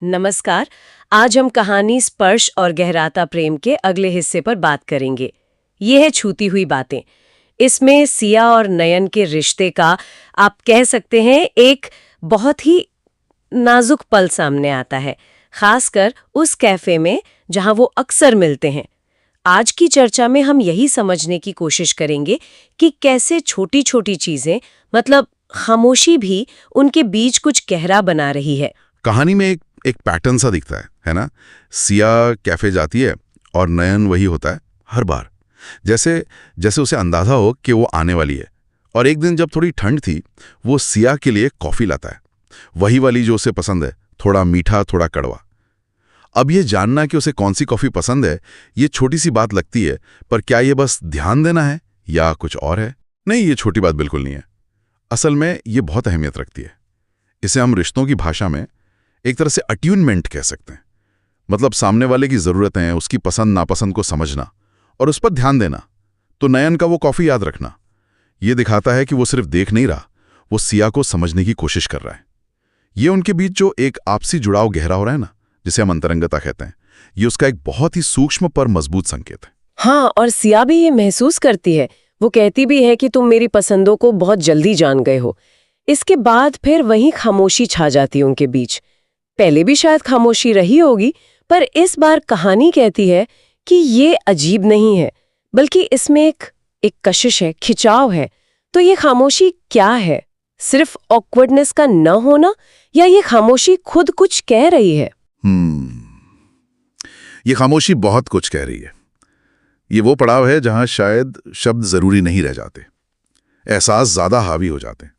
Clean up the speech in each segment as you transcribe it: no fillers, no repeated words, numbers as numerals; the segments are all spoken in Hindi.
नमस्कार। आज हम कहानी स्पर्श और गहराता प्रेम के अगले हिस्से पर बात करेंगे। ये है छूती हुई बातें। इसमें सिया और नयन के रिश्ते का आप कह सकते हैं एक बहुत ही नाजुक पल सामने आता है, खासकर उस कैफे में जहां वो अक्सर मिलते हैं। आज की चर्चा में हम यही समझने की कोशिश करेंगे कि कैसे छोटी छोटी चीजें, मतलब खामोशी भी उनके बीच कुछ गहरा बना रही है। कहानी में एक पैटर्न सा दिखता है ना। सिया कैफे जाती है और नयन वही होता है हर बार, जैसे जैसे उसे अंदाजा हो कि वो आने वाली है। और एक दिन जब थोड़ी ठंड थी, वो सिया के लिए कॉफी लाता है, वही वाली जो उसे पसंद है, थोड़ा मीठा थोड़ा कड़वा। अब ये जानना कि उसे कौन सी कॉफी पसंद है, ये छोटी सी बात लगती है, पर क्या ये बस ध्यान देना है या कुछ और है? नहीं, ये छोटी बात बिल्कुल नहीं है। असल में ये बहुत अहमियत रखती है। इसे हम रिश्तों की भाषा में एक तरह से अट्यूनमेंट कह सकते हैं। मतलब सामने वाले की जरूरतें, उसकी पसंद नापसंद को समझना और उस पर ध्यान देना। तो नयन का वो कॉफी याद रखना, ये दिखाता है कि वो सिर्फ देख नहीं रहा, वो सिया को समझने की कोशिश कर रहा है। ये उनके बीच जो एक आपसी जुड़ाव गहरा हो रहा है ना, जिसे हम अंतरंगता कहते हैं, ये उसका एक बहुत ही सूक्ष्म पर मजबूत संकेत है। हाँ, और सिया भी ये महसूस करती है। वो कहती भी है कि तुम मेरी पसंदों को बहुत जल्दी जान गए हो। इसके बाद फिर वहीं खामोशी छा जाती है उनके बीच। पहले भी शायद खामोशी रही होगी, पर इस बार कहानी कहती है कि ये अजीब नहीं है, बल्कि इसमें एक कशिश है, खिंचाव है। तो ये खामोशी क्या है? सिर्फ ऑकवर्डनेस का न होना, या ये खामोशी खुद कुछ कह रही है? ये खामोशी बहुत कुछ कह रही है। ये वो पड़ाव है जहां शायद शब्द जरूरी नहीं रह जाते, एहसास ज्यादा हावी हो जाते हैं।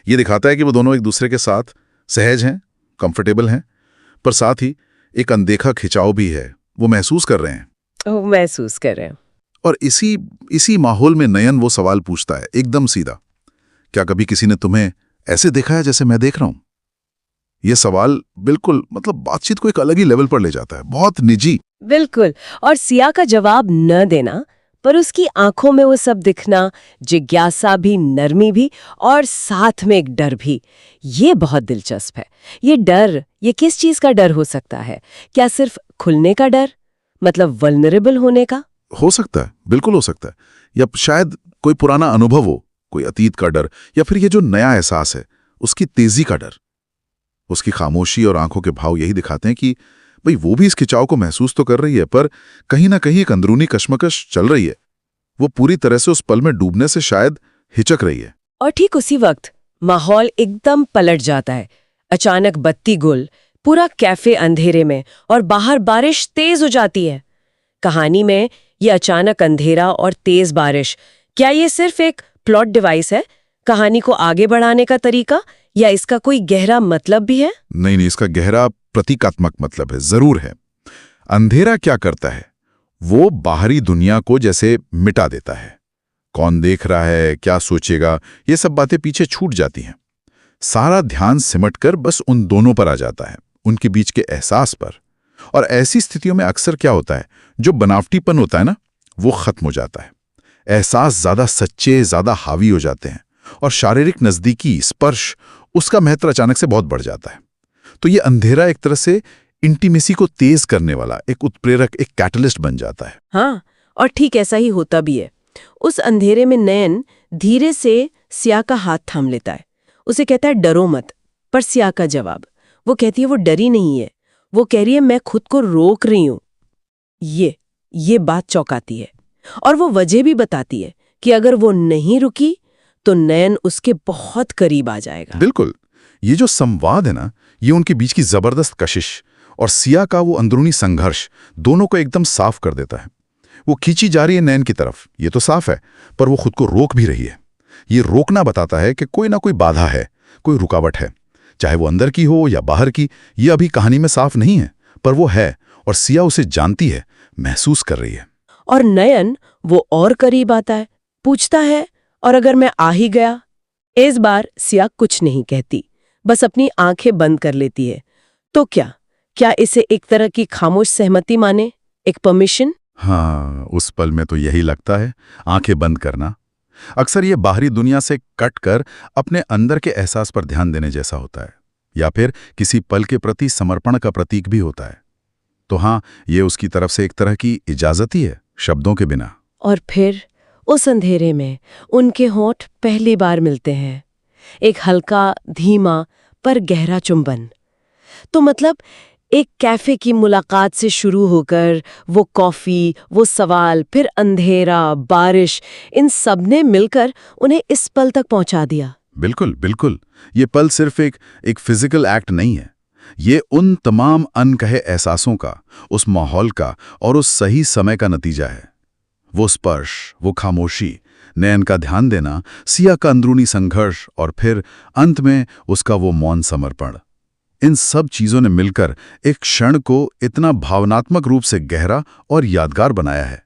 ये दिखाता है कि वो दोनों एक दूसरे के साथ सहज हैं, कंफर्टेबल हैं, पर साथ ही एक अनदेखा खिंचाव भी है। वो महसूस कर रहे हैं। वो महसूस कर रहे हैं। और इसी माहौल में नयन वो सवाल पूछता है, एकदम सीधा, क्या कभी किसी ने तुम्हें ऐसे देखा है जैसे मैं देख रहा हूं? यह सवाल बिल्कुल बातचीत को एक अलग ही लेवल पर ले जाता है, बहुत निजी। बिल्कुल। और सिया का जवाब न देना, पर उसकी आंखों में वो सब दिखना, जिज्ञासा भी, नरमी भी, और साथ में एक डर भी, ये बहुत दिलचस्प है। ये डर, ये किस चीज का डर हो सकता है? क्या सिर्फ खुलने का डर, मतलब वल्नरेबल होने का? हो सकता है, बिल्कुल हो सकता है। या शायद कोई पुराना अनुभव हो, कोई अतीत का डर, या फिर ये जो नया एहसास है उसकी तेजी का डर। उसकी खामोशी और आंखों के भाव यही दिखाते हैं कि भाई वो भी इस खिंचाव को महसूस तो कर रही है, पर कहीं ना कहीं एक अंदरूनी कश्मकश चल रही है। वो पूरी तरह से उस पल में डूबने से शायद हिचक रही है। और ठीक उसी वक्त माहौल एकदम पलट जाता है। अचानक बत्ती गुल, पूरा कैफे अंधेरे में, और बाहर बारिश तेज हो जाती है। कहानी में ये अचानक अंधेरा और तेज बारिश, क्या ये सिर्फ एक प्लॉट डिवाइस है, कहानी को आगे बढ़ाने का तरीका, या इसका कोई गहरा मतलब भी है? नहीं, इसका गहरा प्रतीकात्मक मतलब है, जरूर है। अंधेरा क्या करता है? वो बाहरी दुनिया को जैसे मिटा देता है। कौन देख रहा है, क्या सोचेगा, ये सब बातें पीछे छूट जाती हैं। सारा ध्यान सिमटकर बस उन दोनों पर आ जाता है, उनके बीच के एहसास पर। और ऐसी स्थितियों में अक्सर क्या होता है, जो बनावटीपन होता है ना, वो खत्म हो जाता है। एहसास ज्यादा सच्चे, ज्यादा हावी हो जाते हैं, और शारीरिक नजदीकी, स्पर्श, उसका महत्व अचानक से बहुत बढ़ जाता है। तो ये अंधेरा एक तरह से इंटीमेसी को तेज करने वाला एक उत्प्रेरक, एक कैटलिस्ट बन जाता है। हाँ, और ठीक ऐसा ही होता भी है। उस अंधेरे में नयन धीरे से सिया का हाथ थाम लेता है। उसे कहता है, डरो मत। पर सिया का जवाब, वो कहती है वो डरी नहीं है, वो कह रही है मैं खुद को रोक रही हूं। ये बात चौंकाती है, और वो वजह भी बताती है कि अगर वो नहीं रुकी तो नयन उसके बहुत करीब आ जाएगा। बिल्कुल। ये जो संवाद है ना, ये उनके बीच की जबरदस्त कशिश और सिया का वो अंदरूनी संघर्ष, दोनों को एकदम साफ कर देता है। वो खींची जा रही है नयन की तरफ, ये तो साफ है, पर वो खुद को रोक भी रही है। ये रोकना बताता है कि कोई ना कोई बाधा है, कोई रुकावट है, चाहे वो अंदर की हो या बाहर की। ये अभी कहानी में साफ नहीं है, पर वो है, और सिया उसे जानती है, महसूस कर रही है। और नयन वो और करीब आता है, पूछता है, और अगर मैं आ ही गया? इस बार सिया कुछ नहीं कहती, बस अपनी आंखें बंद कर लेती है। तो क्या इसे एक तरह की खामोश सहमति माने, एक परमिशन? हाँ, उस पल में तो यही लगता है, आंखें बंद करना। अक्सर ये बाहरी दुनिया से कट कर अपने अंदर के एहसास पर ध्यान देने जैसा होता है। या फिर किसी पल के प्रति समर्पण का प्रतीक भी होता है। तो हाँ, ये उसकी तरफ से एक तरह की इजाजत ही है, शब्दों के बिना। और फिर उस अंधेरे में उनके होंठ पहली बार मिलते हैं, एक हल्का, धीमा पर गहरा चुंबन। तो मतलब एक कैफे की मुलाकात से शुरू होकर वो कॉफी, वो सवाल, फिर अंधेरा, बारिश, इन सब ने मिलकर उन्हें इस पल तक पहुंचा दिया। बिल्कुल बिल्कुल। ये पल सिर्फ एक फिजिकल एक्ट नहीं है, ये उन तमाम अनकहे एहसासों का, उस माहौल का और उस सही समय का नतीजा है। वो स्पर्श, वो खामोशी, नयन का ध्यान देना, सिया का अंदरूनी संघर्ष और फिर अंत में उसका वो मौन समर्पण, इन सब चीजों ने मिलकर एक क्षण को इतना भावनात्मक रूप से गहरा और यादगार बनाया है।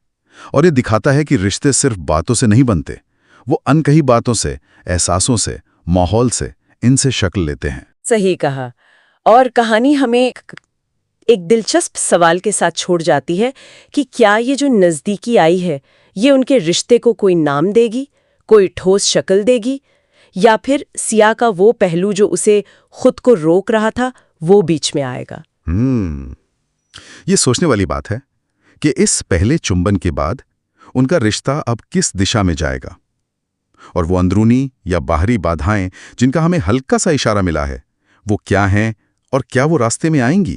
और ये दिखाता है कि रिश्ते सिर्फ बातों से नहीं बनते, वो अनकही बातों से, एहसासों से, माहौल से, इनसे शक्ल लेते हैं। सही कहा। और कहानी हमें एक दिलचस्प सवाल के साथ छोड़ जाती है कि क्या ये जो नज़दीकी आई है, ये उनके रिश्ते को कोई नाम देगी, कोई ठोस शक्ल देगी, या फिर सिया का वो पहलू जो उसे खुद को रोक रहा था, वो बीच में आएगा। ये सोचने वाली बात है कि इस पहले चुंबन के बाद उनका रिश्ता अब किस दिशा में जाएगा, और वो अंदरूनी या बाहरी बाधाएं जिनका हमें हल्का सा इशारा मिला है, वो क्या हैं और क्या वो रास्ते में आएंगी।